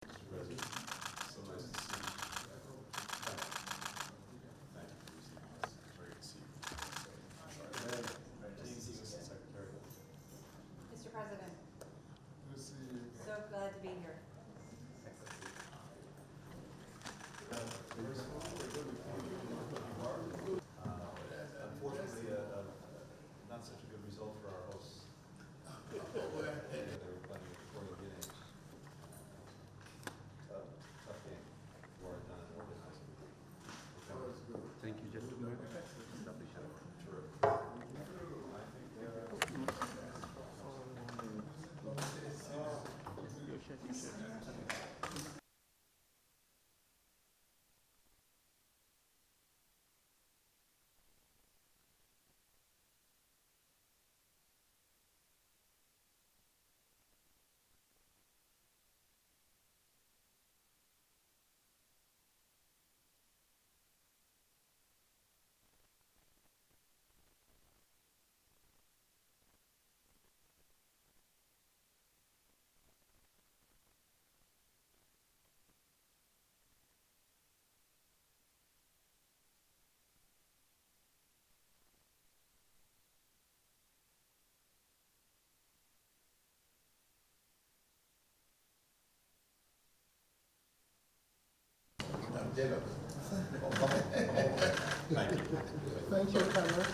President, so nice to see you. Thank you for receiving us. It's very good to see you. Sorry. Secretary. Mr. President, Good to see you. so glad to be here. Unfortunately, not such a good result for our hosts. They were playing before the beginning. Tough game. Well done and organized. Thank you, gentlemen. Thank you. Thank you, Cameron.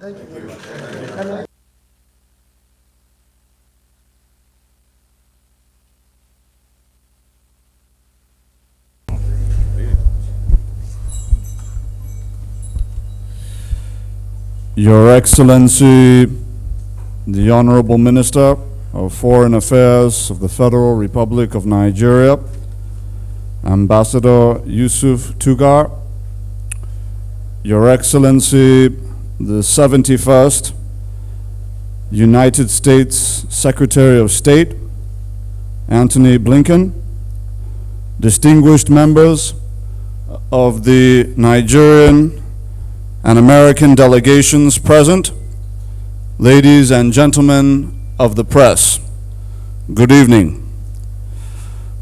Thank you. Your Excellency, the Honorable Minister of Foreign Affairs of the Federal Republic of Nigeria, Ambassador Yusuf Tuggar, Your Excellency, the 71st United States Secretary of State, Antony Blinken, distinguished members of the Nigerian and American delegations present, ladies and gentlemen of the press, good evening.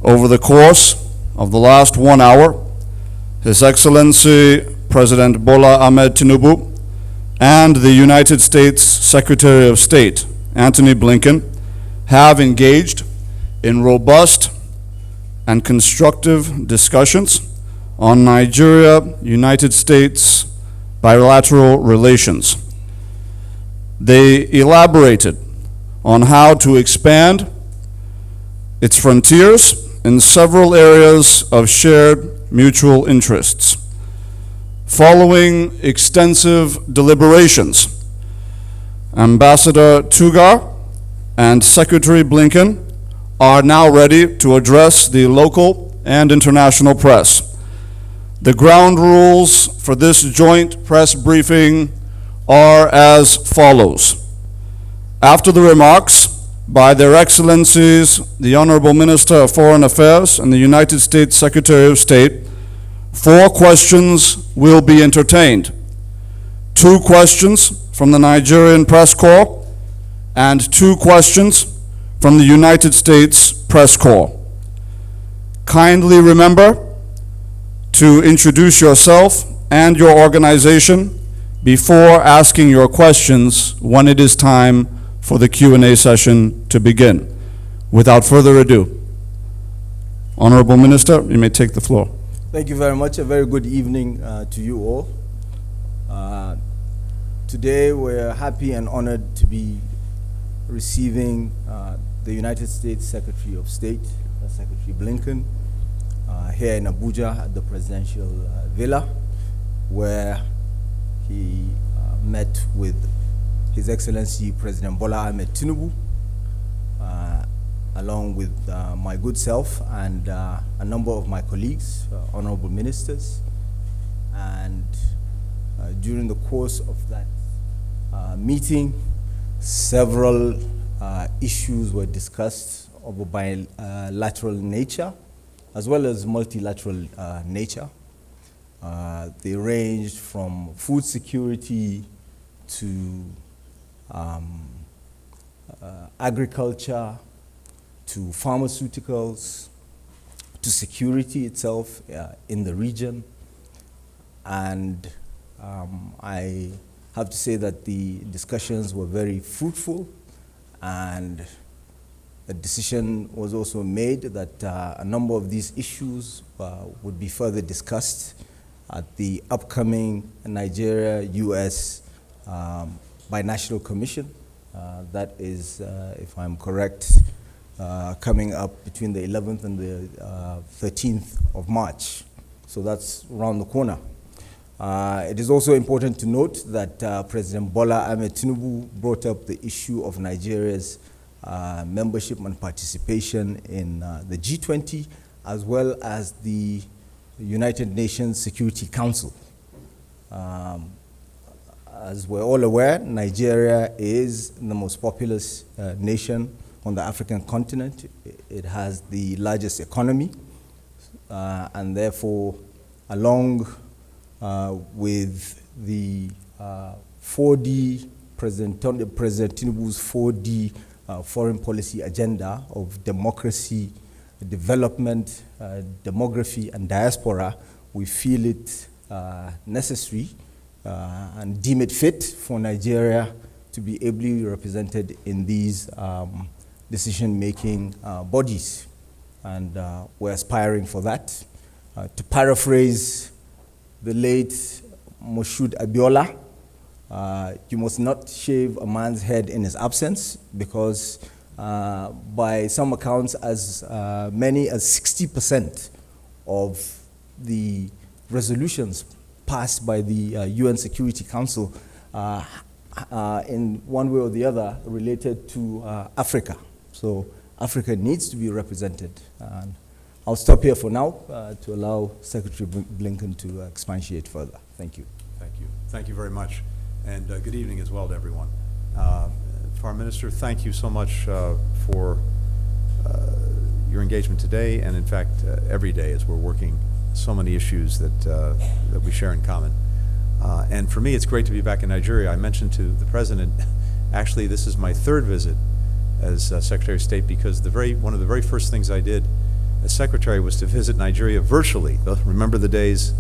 Over the course of the last 1 hour, His Excellency President Bola Tinubu and the United States Secretary of State, Antony Blinken, have engaged in robust and constructive discussions on Nigeria-United States bilateral relations. They elaborated on how to expand its frontiers in several areas of shared mutual interests. Following extensive deliberations, Ambassador Tuggar and Secretary Blinken are now ready to address the local and international press. The ground rules for this joint press briefing are as follows. After the remarks by Their Excellencies, the Honorable Minister of Foreign Affairs and the United States Secretary of State, 4 questions will be entertained. 2 questions from the Nigerian Press Corps and 2 questions from the United States Press Corps. Kindly remember to introduce yourself and your organization before asking your questions when it is time for the Q&A session to begin. Without further ado, Honorable Minister, you may take the floor. Thank you very much. A very good evening to you all. Today we're happy and honored to be receiving the United States Secretary of State, Secretary Blinken, here in Abuja at the Presidential Villa, where he met with His Excellency President Bola Tinubu, along with my good self and a number of my colleagues, honorable ministers. And during the course of that meeting, several issues were discussed of a bilateral nature, as well as multilateral nature. They ranged from food security to agriculture, to pharmaceuticals, to security itself in the region. And I have to say that the discussions were very fruitful, and a decision was also made that a number of these issues would be further discussed at the upcoming Nigeria-US Binational Commission. That is, if I'm correct, coming up between the 11th and the 13th of March. So that's around the corner. It is also important to note that President Bola Tinubu brought up the issue of Nigeria's membership and participation in the G20, as well as the United Nations Security Council. As we're all aware, Nigeria is the most populous nation on the African continent. It has the largest economy, and therefore, along with the 4D, President Tinubu's 4D foreign policy agenda of democracy, development, demography, and diaspora, we feel it necessary and deem it fit for Nigeria to be ably represented in these decision-making bodies. And we're aspiring for that. To paraphrase the late Moshood Abiola, you must not shave a man's head in his absence, because by some accounts, as many as 60% of the resolutions passed by the UN Security Council in one way or the other related to Africa. So Africa needs to be represented. And I'll stop here for now to allow Secretary Blinken to expatiate further. Thank you. Thank you. Thank you very much. And good evening as well to everyone. Foreign Minister, thank you so much for your engagement today, and in fact, every day, as we're working so many issues that we share in common. And for me, it's great to be back in Nigeria. I mentioned to the President, actually, this is my third visit as Secretary of State, because one of the very first things I did as Secretary was to visit Nigeria virtually. Remember the days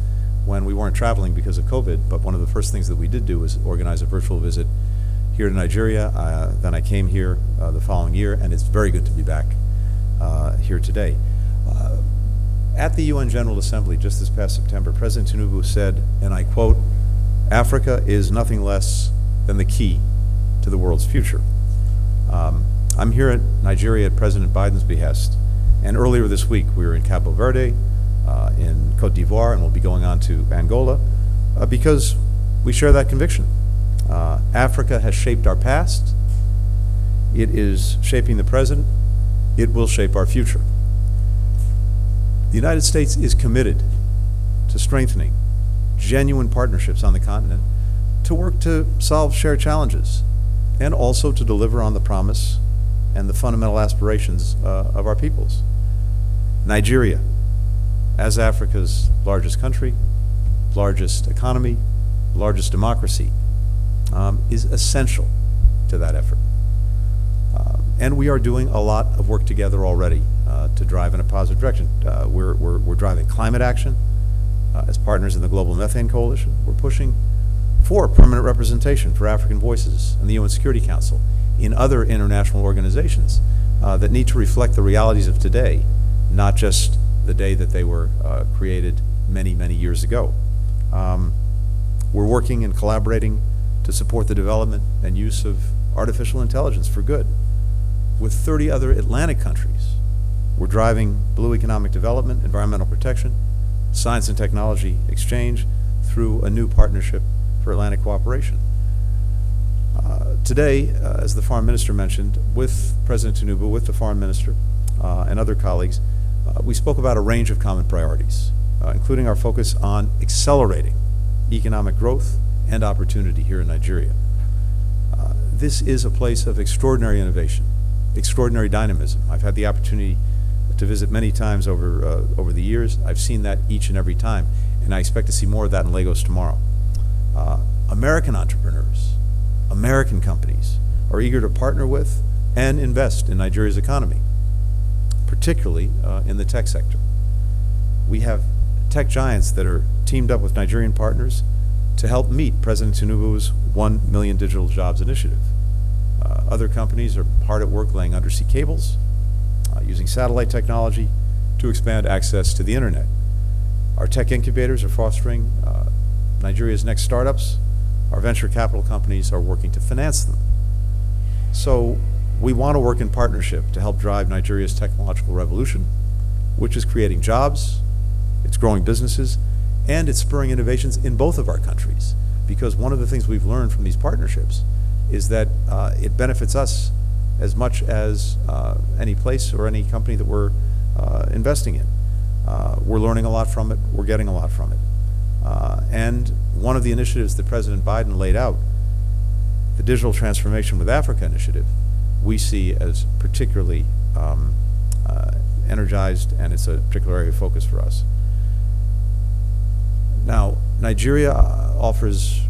when we weren't traveling because of COVID, but one of the first things that we did do was organize a virtual visit here to Nigeria. Then I came here the following year, and it's very good to be back here today. At the UN General Assembly just this past September, President Tinubu said, and I quote, "Africa is nothing less than the key to the world's future." I'm here at Nigeria at President Biden's behest, and earlier this week we were in Cabo Verde, in Cote d'Ivoire, and we'll be going on to Angola because we share that conviction. Africa has shaped our past, it is shaping the present, it will shape our future. The United States is committed to strengthening genuine partnerships on the continent to work to solve shared challenges and also to deliver on the promise and the fundamental aspirations of our peoples. Nigeria, as Africa's largest country, largest economy, largest democracy, is essential to that effort. And we are doing a lot of work together already to drive in a positive direction. We're driving climate action as partners in the Global Methane Coalition. We're pushing for permanent representation for African voices in the UN Security Council, in other international organizations that need to reflect the realities of today, not just the day that they were created many, many years ago. We're working and collaborating to support the development and use of artificial intelligence for good. With 30 other Atlantic countries, we're driving blue economic development, environmental protection, science and technology exchange through a new partnership for Atlantic cooperation. Today, as the Foreign Minister mentioned, with President Tinubu, with the Foreign Minister and other colleagues, we spoke about a range of common priorities, including our focus on accelerating economic growth and opportunity here in Nigeria. This is a place of extraordinary innovation, extraordinary dynamism. I've had the opportunity to visit many times over the years. I've seen that each and every time, and I expect to see more of that in Lagos tomorrow. American entrepreneurs, American companies are eager to partner with and invest in Nigeria's economy, particularly in the tech sector. We have tech giants that are teamed up with Nigerian partners to help meet President Tinubu's 1 million digital jobs initiative. Other companies are hard at work laying undersea cables, using satellite technology to expand access to the internet. Our tech incubators are fostering Nigeria's next startups. Our venture capital companies are working to finance them. So we want to work in partnership to help drive Nigeria's technological revolution, which is creating jobs, it's growing businesses, and it's spurring innovations in both of our countries. Because one of the things we've learned from these partnerships is that it benefits us as much as any place or any company that we're investing in. We're learning a lot from it, we're getting a lot from it. And one of the initiatives that President Biden laid out, the Digital Transformation with Africa initiative, we see as particularly energized, and it's a particular area of focus for us. Now, Nigeria offers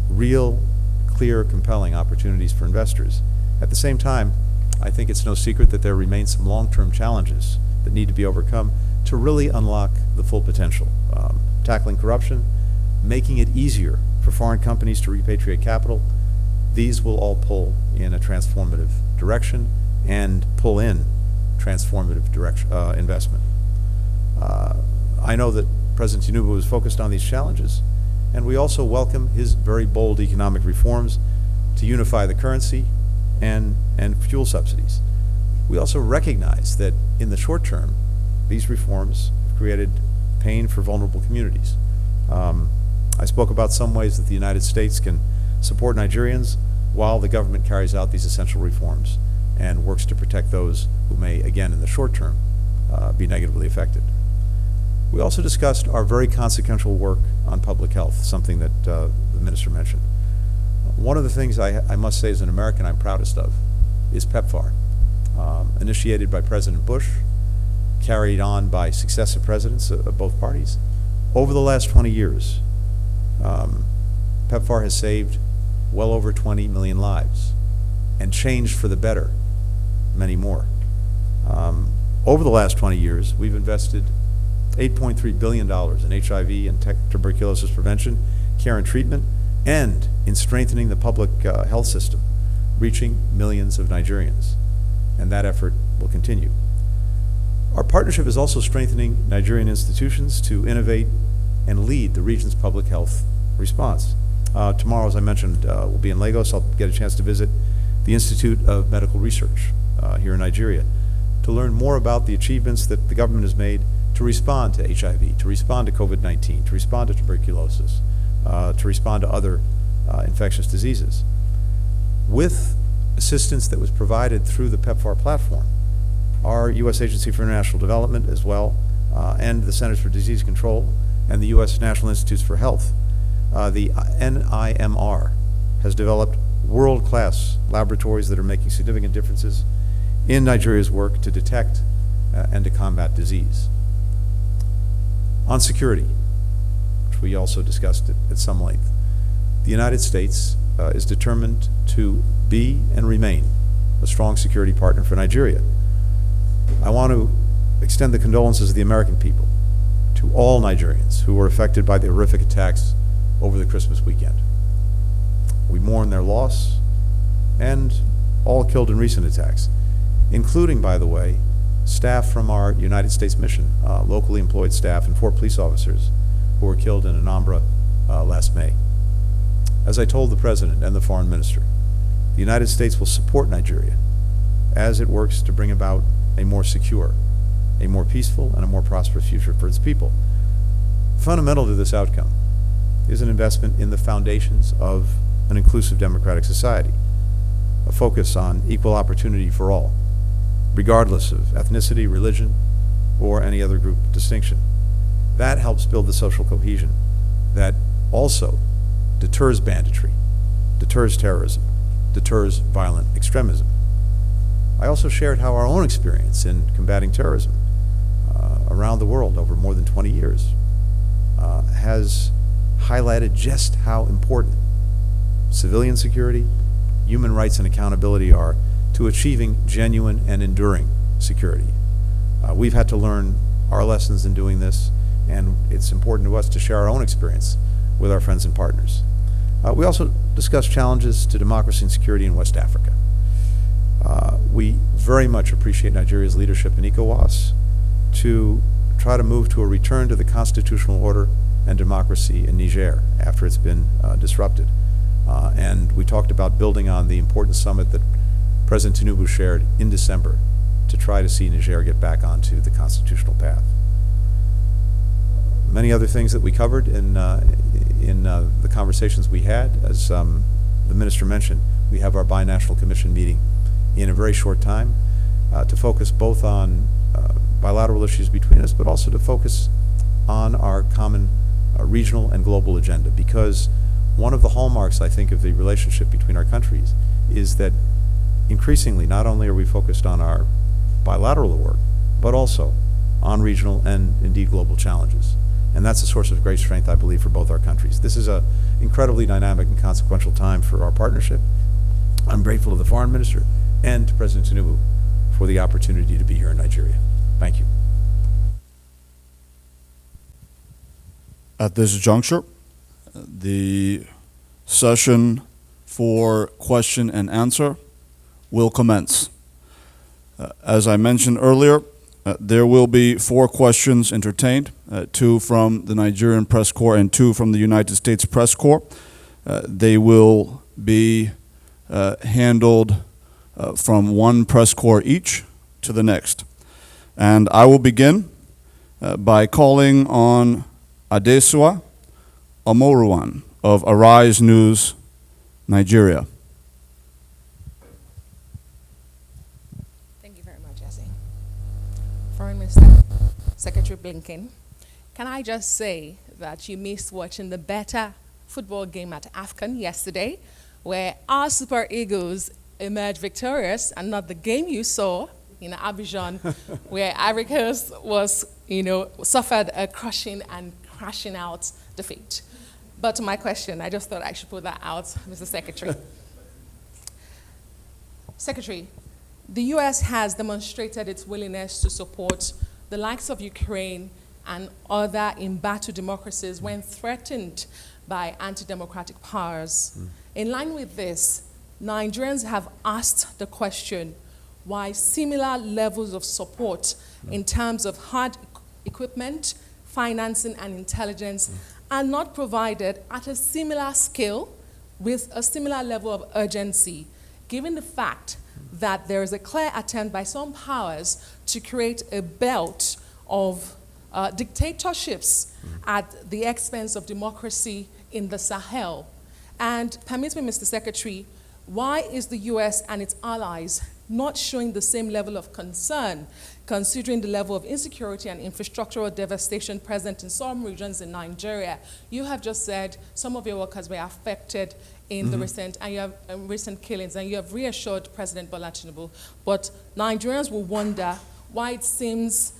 real, clear, compelling opportunities for investors. At the same time, I think it's no secret that there remain some long-term challenges that need to be overcome to really unlock the full potential. Tackling corruption, making it easier for foreign companies to repatriate capital, these will all pull in a transformative direction and pull in transformative direction, investment. I know that President Tinubu is focused on these challenges, and we also welcome his very bold economic reforms to unify the currency and fuel subsidies. We also recognize that in the short term, these reforms have created pain for vulnerable communities. I spoke about some ways that the United States can support Nigerians while the government carries out these essential reforms and works to protect those who may, again, in the short term, be negatively affected. We also discussed our very consequential work on public health, something that the minister mentioned. One of the things I must say as an American I'm proudest of is PEPFAR, initiated by President Bush, carried on by successive presidents of both parties. Over the last 20 years, PEPFAR has saved well over 20 million lives and changed for the better many more. Over the last 20 years, we've invested $8.3 billion in HIV and tuberculosis prevention, care and treatment, and in strengthening the public health system, reaching millions of Nigerians. And that effort will continue. Our partnership is also strengthening Nigerian institutions to innovate and lead the region's public health response. Tomorrow, as I mentioned, we'll be in Lagos. I'll get a chance to visit the Institute of Medical Research here in Nigeria to learn more about the achievements that the government has made to respond to HIV, to respond to COVID-19, to respond to tuberculosis, to respond to other infectious diseases. With assistance that was provided through the PEPFAR platform, our U.S. Agency for International Development as well, and the Centers for Disease Control, and the U.S. National Institutes for Health, the NIMR has developed world-class laboratories that are making significant differences in Nigeria's work to detect and to combat disease. On security, which we also discussed at some length, the United States is determined to be and remain a strong security partner for Nigeria. I want to extend the condolences of the American people to all Nigerians who were affected by the horrific attacks over the Christmas weekend. We mourn their loss and all killed in recent attacks, including, by the way, staff from our United States mission, locally employed staff and 4 police officers who were killed in Anambra last May. As I told the President and the Foreign Minister, the United States will support Nigeria as it works to bring about a more secure, a more peaceful, and a more prosperous future for its people. Fundamental to this outcome is an investment in the foundations of an inclusive democratic society, a focus on equal opportunity for all, regardless of ethnicity, religion, or any other group distinction. That helps build the social cohesion that also deters banditry, deters terrorism, deters violent extremism. I also shared how our own experience in combating terrorism around the world over more than 20 years has highlighted just how important civilian security, human rights, and accountability are to achieving genuine and enduring security. We've had to learn our lessons in doing this, and it's important to us to share our own experience with our friends and partners. We also discussed challenges to democracy and security in West Africa. We very much appreciate Nigeria's leadership in ECOWAS to try to move to a return to the constitutional order and democracy in Niger after it's been disrupted. And we talked about building on the important summit that President Tinubu shared in December to try to see Niger get back onto the constitutional path. Many other things that we covered in the conversations we had. As the Minister mentioned, we have our binational commission meeting in a very short time to focus both on bilateral issues between us, but also to focus on our common regional and global agenda. Because one of the hallmarks, I think, of the relationship between our countries is that increasingly not only are we focused on our bilateral work, but also on regional and indeed global challenges. And that's a source of great strength, I believe, for both our countries. This is an incredibly dynamic and consequential time for our partnership. I'm grateful to the Foreign Minister and to President Tinubu for the opportunity to be here in Nigeria. Thank you. At this juncture, the session for question and answer will commence. As I mentioned earlier, there will be 4 questions entertained, 2 from the Nigerian Press Corps and 2 from the United States Press Corps. They will be handled from one press corps each to the next. And I will begin by calling on Adesua Omoruwan of Arise News, Nigeria. Thank you very much, Jesse. Foreign Minister, Secretary Blinken, can I just say that you missed watching the better football game at AFCON yesterday, where our Super Eagles emerged victorious, and not the game you saw in Abidjan, where Ivory Coast was, suffered a crushing and crashing out defeat. But to my question, I just thought I should put that out, Mr. Secretary. Secretary, the U.S. has demonstrated its willingness to support the likes of Ukraine and other embattled democracies when threatened by anti-democratic powers. In line with this, Nigerians have asked the question why similar levels of support in terms of hard equipment, financing, and intelligence are not provided at a similar scale with a similar level of urgency, given the fact that there is a clear attempt by some powers to create a belt of dictatorships at the expense of democracy in the Sahel. And permit me, Mr. Secretary, why is the U.S. and its allies not showing the same level of concern, considering the level of insecurity and infrastructural devastation present in some regions in Nigeria? You have just said some of your workers were affected in the recent killings, and you have reassured President Bola Tinubu. But Nigerians will wonder why it seems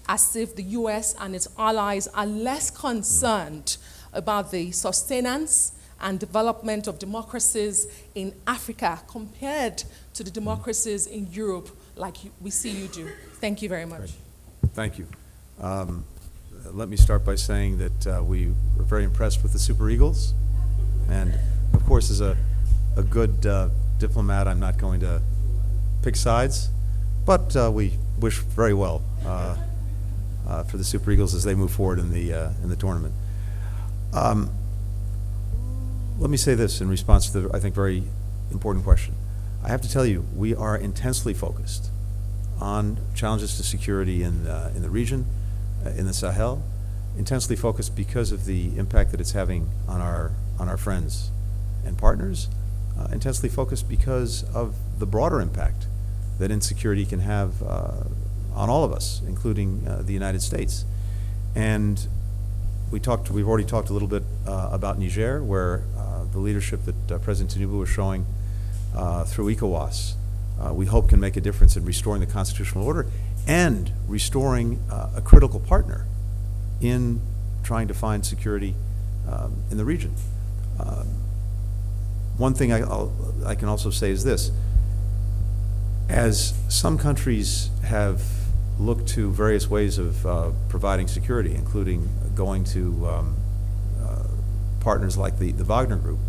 as if the U.S. and its allies are less concerned about the sustenance and development of democracies in Africa compared to the democracies in Europe, like we see you do. Thank you very much. Great. Thank you. Let me start by saying that we were very impressed with the Super Eagles. And of course, as a good diplomat, I'm not going to pick sides, but we wish very well for the Super Eagles as they move forward in the tournament. Let me say this in response to the, I think, very important question. I have to tell you, we are intensely focused on challenges to security in the region, in the Sahel, intensely focused because of the impact that it's having on our friends and partners, intensely focused because of the broader impact that insecurity can have on all of us, including the United States. And we've already talked a little bit about Niger, where the leadership that President Tinubu is showing through ECOWAS, we hope can make a difference in restoring the constitutional order and restoring a critical partner in trying to find security in the region. One thing I can also say is this: as some countries have look to various ways of providing security, including going to partners like the Wagner Group,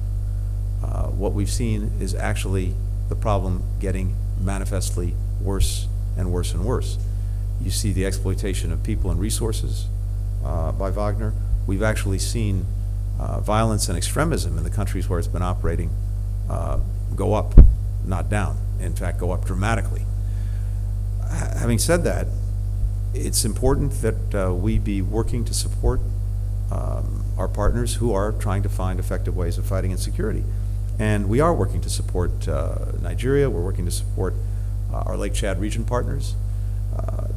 what we've seen is actually the problem getting manifestly worse and worse and worse. You see the exploitation of people and resources by Wagner. We've actually seen violence and extremism in the countries where it's been operating go up, not down. In fact, go up dramatically. Having said that, it's important that we be working to support our partners who are trying to find effective ways of fighting insecurity. And we are working to support Nigeria. We're working to support our Lake Chad region partners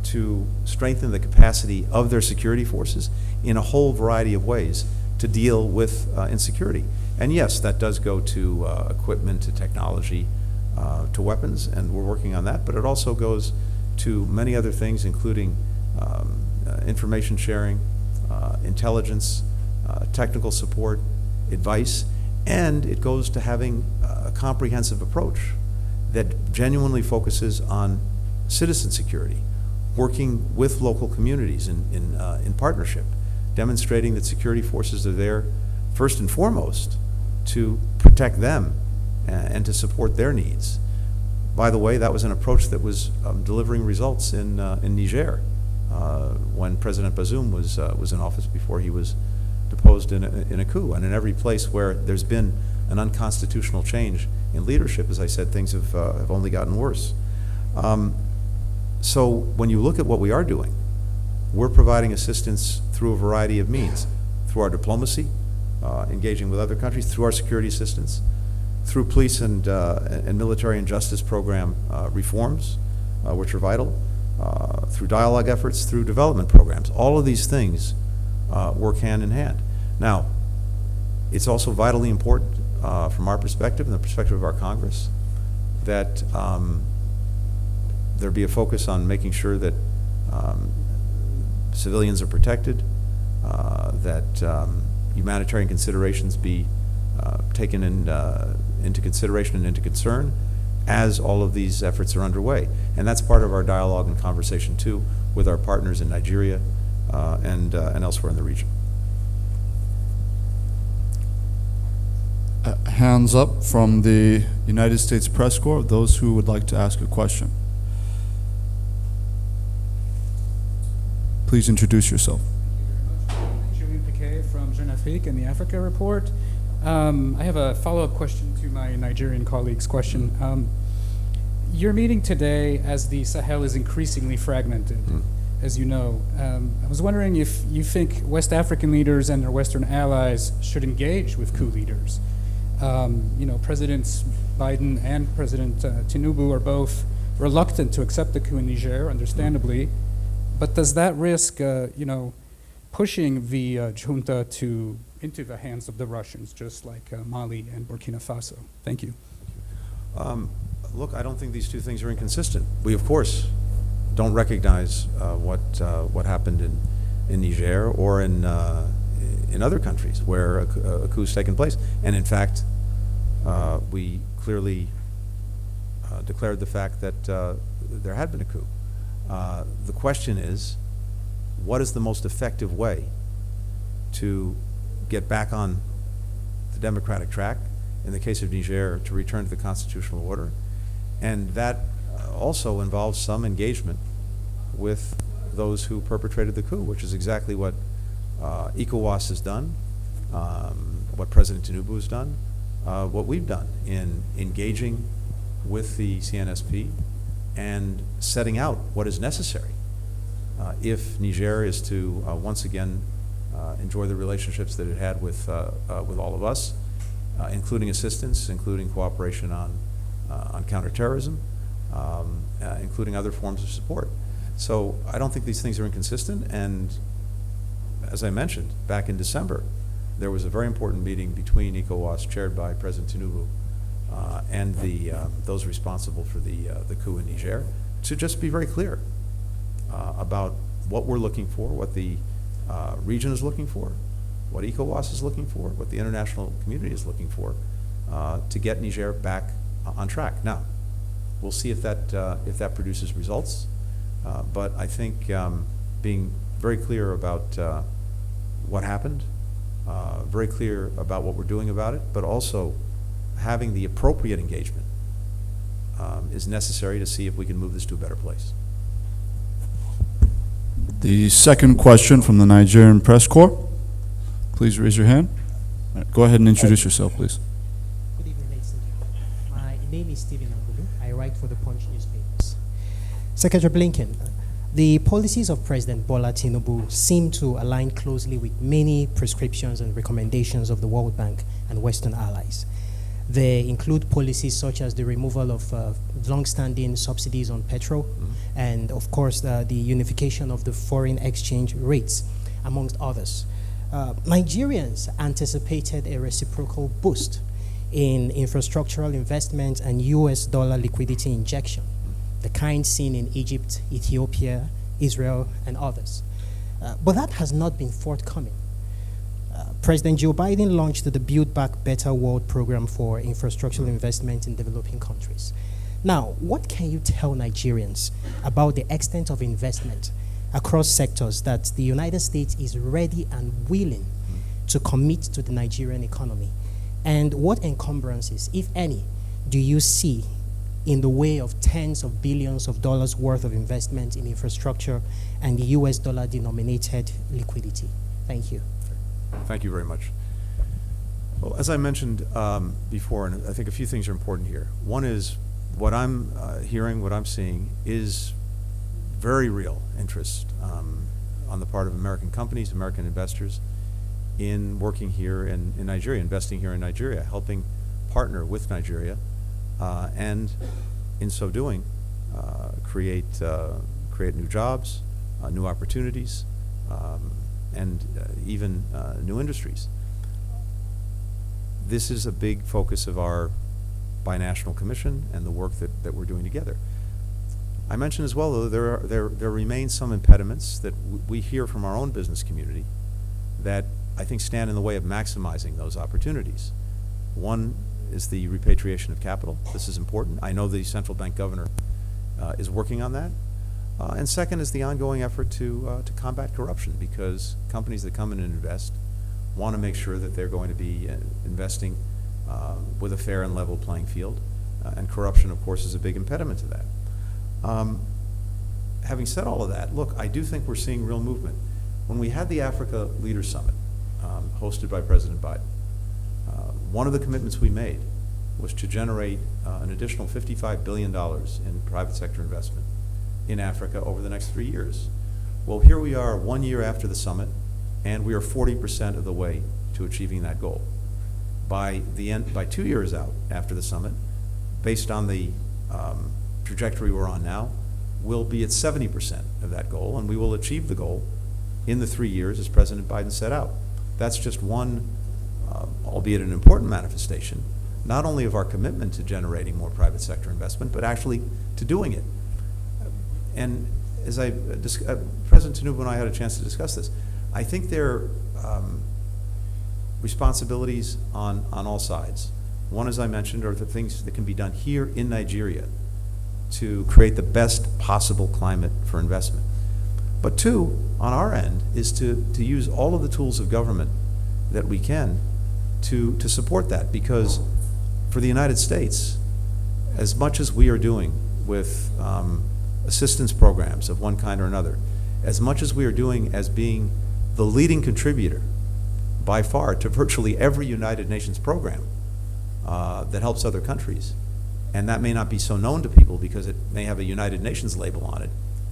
to strengthen the capacity of their security forces in a whole variety of ways to deal with insecurity. And yes, that does go to equipment, to technology, to weapons, and we're working on that, but it also goes to many other things, including information sharing, intelligence, technical support, advice, and it goes to having a comprehensive approach that genuinely focuses on citizen security, working with local communities in partnership, demonstrating that security forces are there first and foremost to protect them and to support their needs. By the way, that was an approach that was delivering results in Niger when President Bazoum was in office before he was deposed in a coup. And in every place where there's been an unconstitutional change in leadership, as I said, things have only gotten worse. So when you look at what we are doing, we're providing assistance through a variety of means, through our diplomacy, engaging with other countries, through our security assistance, through police and military and justice program reforms, which are vital, through dialogue efforts, through development programs. All of these things work hand in hand. Now, it's also vitally important from our perspective and the perspective of our Congress that there be a focus on making sure that civilians are protected, that humanitarian considerations be taken into consideration and into concern as all of these efforts are underway. And that's part of our dialogue and conversation too with our partners in Nigeria and elsewhere in the region. Hands up from the United States Press Corps, those who would like to ask a question. Please introduce yourself. Julian Piquet from Jeune Afrique and the Africa Report. I have a follow-up question to my Nigerian colleague's question. Your meeting today, as the Sahel is increasingly fragmented, as you know, I was wondering if you think West African leaders and their Western allies should engage with coup leaders. You know, Presidents Biden and President Tinubu are both reluctant to accept the coup in Niger, understandably, but does that risk, you know, pushing the junta into the hands of the Russians, just like Mali and Burkina Faso? Thank you. Look, I don't think these two things are inconsistent. We, of course, don't recognize what happened in Niger or in other countries where a coup has taken place. And in fact, we clearly declared the fact that there had been a coup. The question is, what is the most effective way to get back on the democratic track, in the case of Niger, to return to the constitutional order? And that also involves some engagement with those who perpetrated the coup, which is exactly what ECOWAS has done, what President Tinubu has done, what we've done in engaging with the CNSP and setting out what is necessary if Niger is to once again enjoy the relationships that it had with all of us, including assistance, including cooperation on counterterrorism, including other forms of support. So I don't think these things are inconsistent, and as I mentioned, back in December, there was a very important meeting between ECOWAS, chaired by President Tinubu, and those responsible for the coup in Niger, to just be very clear about what we're looking for, what the region is looking for, what ECOWAS is looking for, what the international community is looking for, to get Niger back on track. Now, we'll see if that produces results. But I think being very clear about what happened, very clear about what we're doing about it, but also having the appropriate engagement is necessary to see if we can move this to a better place. The second question from the Nigerian Press Corps. Please raise your hand. All right, go ahead and introduce yourself, please. Good evening, ladies and gentlemen. My name is Stephen Angulu. I write for the Punch newspapers. Secretary Blinken, the policies of President Bola Tinubu seem to align closely with many prescriptions and recommendations of the World Bank and Western allies. They include policies such as the removal of long-standing subsidies on petrol, and of course the unification of the foreign exchange rates, amongst others. Nigerians anticipated a reciprocal boost in infrastructural investment and US dollar liquidity injection, the kind seen in Egypt, Ethiopia, Israel, and others. But that has not been forthcoming. President Joe Biden launched the Build Back Better World program for infrastructural investment in developing countries. Now, what can you tell Nigerians about the extent of investment across sectors that the United States is ready and willing to commit to the Nigerian economy? And what encumbrances, if any, do you see in the way of tens of billions of dollars worth of investment in infrastructure and the US dollar denominated liquidity? Thank you. Thank you very much. Well, as I mentioned before, and I think a few things are important here. One is what I'm hearing, what I'm seeing is very real interest on the part of American companies, American investors in working here in Nigeria, investing here in Nigeria, helping partner with Nigeria, and in so doing, create new jobs, new opportunities, and even new industries. This is a big focus of our binational commission and the work that we're doing together. I mentioned as well, though, there remain some impediments that we hear from our own business community that I think stand in the way of maximizing those opportunities. One is the repatriation of capital. This is important. I know the central bank governor is working on that. And second is the ongoing effort to combat corruption, because companies that come in and invest want to make sure that they're going to be investing with a fair and level playing field. And corruption, of course, is a big impediment to that. Having said all of that, look, I do think we're seeing real movement. When we had the Africa Leaders Summit hosted by President Biden, one of the commitments we made was to generate an additional $55 billion in private sector investment in Africa over the next 3 years. Well, here we are 1 year after the summit, and we are 40% of the way to achieving that goal. By 2 years out after the summit, based on the trajectory we're on now, we'll be at 70% of that goal, and we will achieve the goal in the 3 years as President Biden set out. That's just one, albeit an important manifestation, not only of our commitment to generating more private sector investment, but actually to doing it. And as President Tinubu and I had a chance to discuss this, I think there are responsibilities on all sides. One, as I mentioned, are the things that can be done here in Nigeria to create the best possible climate for investment. But two, on our end, is to use all of the tools of government that we can to support that. Because for the United States, as much as we are doing with assistance programs of one kind or another, as much as we are doing as being the leading contributor by far to virtually every United Nations program that helps other countries, and that may not be so known to people because it may have a United Nations label on it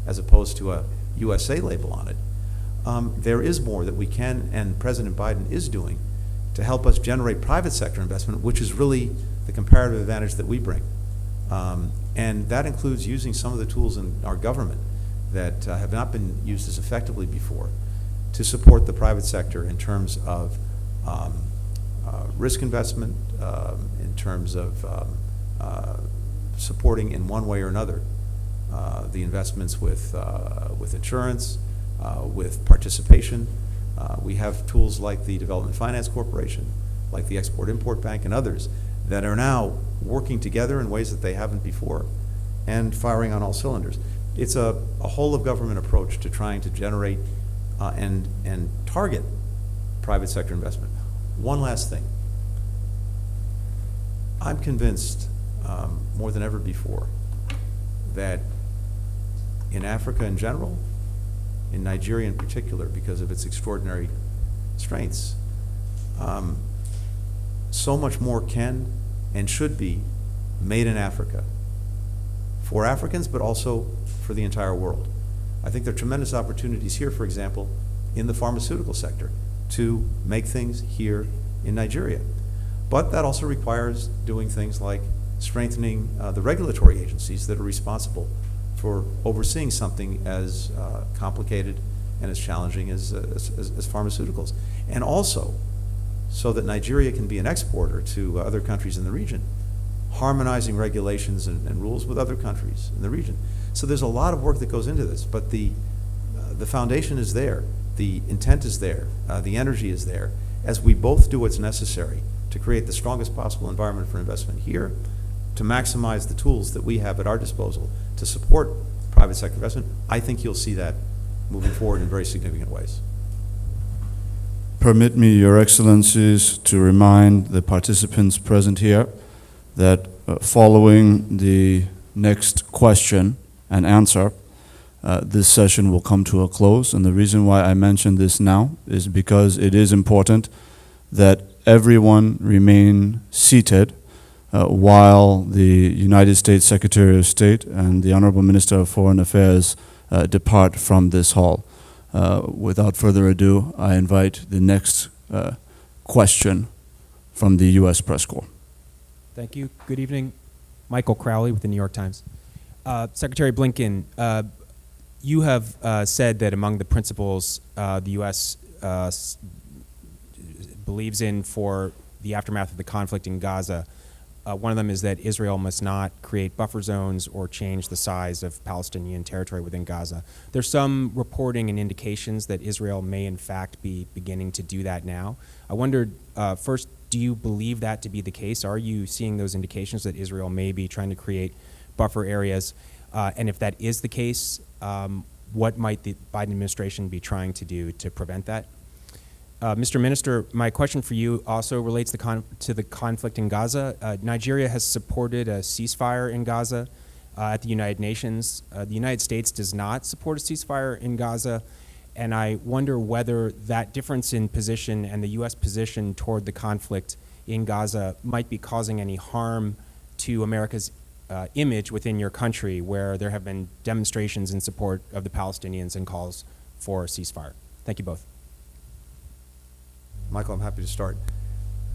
as opposed to a USA label on it, there is more that we can, and President Biden is doing, to help us generate private sector investment, which is really the comparative advantage that we bring. And that includes using some of the tools in our government that have not been used as effectively before to support the private sector in terms of risk investment, in terms of supporting in one way or another the investments with insurance, with participation. We have tools like the Development Finance Corporation, like the Export-Import Bank and others that are now working together in ways that they haven't before and firing on all cylinders. It's a whole-of-government approach to trying to generate and target private sector investment. One last thing. I'm convinced, more than ever before, that in Africa in general, in Nigeria in particular, because of its extraordinary strengths, so much more can and should be made in Africa for Africans, but also for the entire world. I think there are tremendous opportunities here, for example, in the pharmaceutical sector to make things here in Nigeria. But that also requires doing things like strengthening the regulatory agencies that are responsible for overseeing something as complicated and as challenging as pharmaceuticals. And also, so that Nigeria can be an exporter to other countries in the region, harmonizing regulations and rules with other countries in the region. So there's a lot of work that goes into this, but the foundation is there, the intent is there, the energy is there, as we both do what's necessary to create the strongest possible environment for investment here, to maximize the tools that we have at our disposal to support private sector investment. I think you'll see that moving forward in very significant ways. Permit me, Your Excellencies, to remind the participants present here that following the next question and answer, this session will come to a close. And the reason why I mention this now is because it is important that everyone remain seated while the United States Secretary of State and the Honorable Minister of Foreign Affairs depart from this hall. Without further ado, I invite the next question from the U.S. Press Corps. Thank you. Good evening. Michael Crowley with the New York Times. Secretary Blinken, you have said that among the principles the U.S. believes in for the aftermath of the conflict in Gaza, one of them is that Israel must not create buffer zones or change the size of Palestinian territory within Gaza. There's some reporting and indications that Israel may in fact be beginning to do that now. I wondered, first, do you believe that to be the case? Are you seeing those indications that Israel may be trying to create buffer areas? And if that is the case, what might the Biden administration be trying to do to prevent that? Mr. Minister, my question for you also relates to the conflict in Gaza. Nigeria has supported a ceasefire in Gaza at the United Nations. The United States does not support a ceasefire in Gaza, and I wonder whether that difference in position and the U.S. position toward the conflict in Gaza might be causing any harm to America's image within your country, where there have been demonstrations in support of the Palestinians and calls for a ceasefire. Thank you both. Michael, I'm happy to start.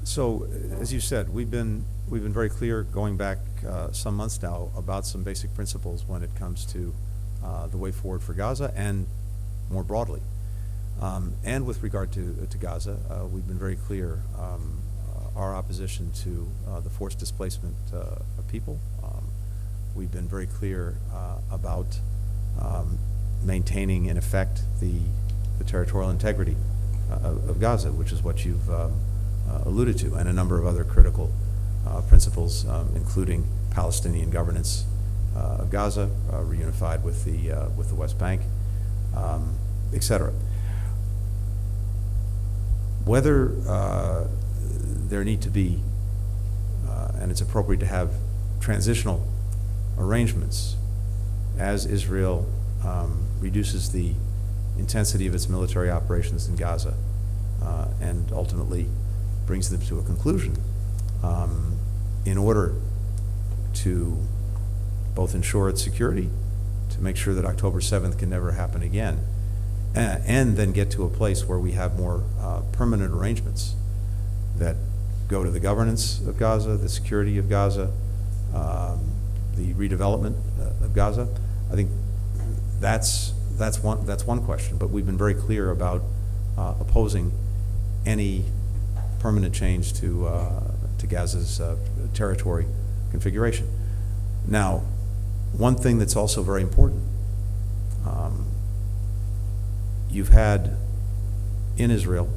So, as you said, we've been very clear going back some months now about some basic principles when it comes to the way forward for Gaza and more broadly. And with regard to Gaza, we've been very clear our opposition to the forced displacement of people. We've been very clear about maintaining, in effect, the territorial integrity of Gaza, which is what you've alluded to, and a number of other critical principles, including Palestinian governance of Gaza, reunified with the West Bank, etc. Whether there need to be, and it's appropriate to have, transitional arrangements as Israel reduces the intensity of its military operations in Gaza and ultimately brings them to a conclusion in order to both ensure its security, to make sure that October 7th can never happen again, and then get to a place where we have more permanent arrangements that go to the governance of Gaza, the security of Gaza, the redevelopment of Gaza. I think that's one question, but we've been very clear about opposing any permanent change to Gaza's territory configuration. Now, one thing that's also very important, you've had in Israel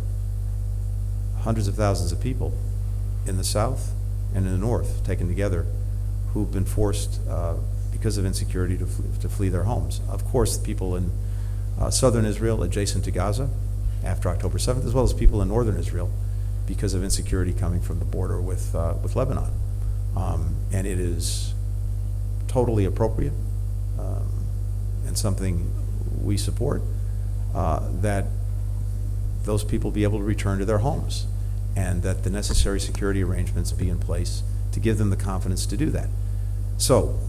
hundreds of thousands of people in the south and in the north taken together who've been forced because of insecurity to flee their homes. Of course, the people in southern Israel adjacent to Gaza after October 7th, as well as people in northern Israel because of insecurity coming from the border with Lebanon. And it is totally appropriate and something we support, that those people be able to return to their homes and that the necessary security arrangements be in place to give them the confidence to do that. So,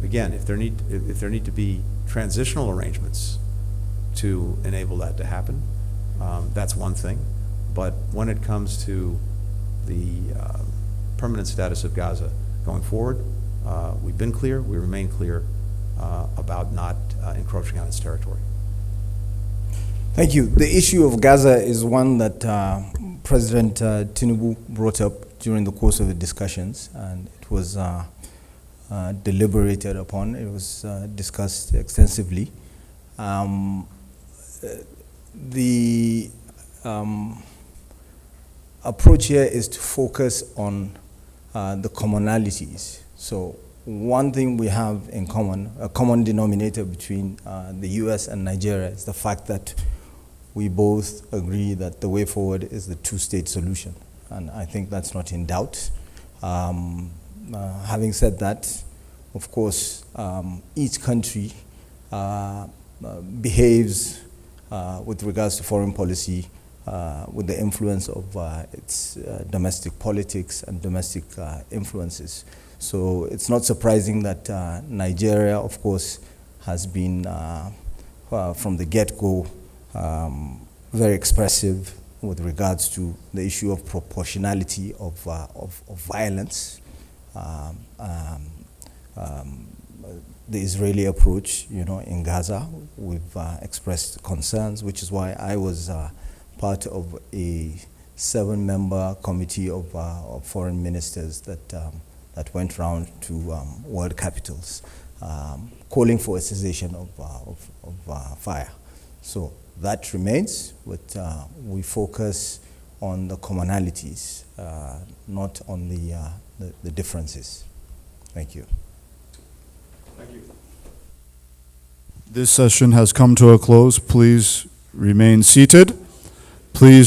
again, if there need to be transitional arrangements to enable that to happen, that's one thing. But when it comes to the permanent status of Gaza going forward, we've been clear, we remain clear about not encroaching on its territory. Thank you. The issue of Gaza is one that President Tinubu brought up during the course of the discussions, and it was deliberated upon. It was discussed extensively. The approach here is to focus on the commonalities. So one thing we have in common, a common denominator between the US and Nigeria, is the fact that we both agree that the way forward is the two-state solution. And I think that's not in doubt. Having said that, of course, each country behaves with regards to foreign policy with the influence of its domestic politics and domestic influences. So it's not surprising that Nigeria, of course, has been from the get-go very expressive with regards to the issue of proportionality of violence. The Israeli approach, in Gaza, we've expressed concerns, which is why I was part of a 7-member committee of foreign ministers that went round to world capitals, calling for a cessation of fire. So that remains, but we focus on the commonalities, not on the differences. Thank you. Thank you. This session has come to a close. Please remain seated. Please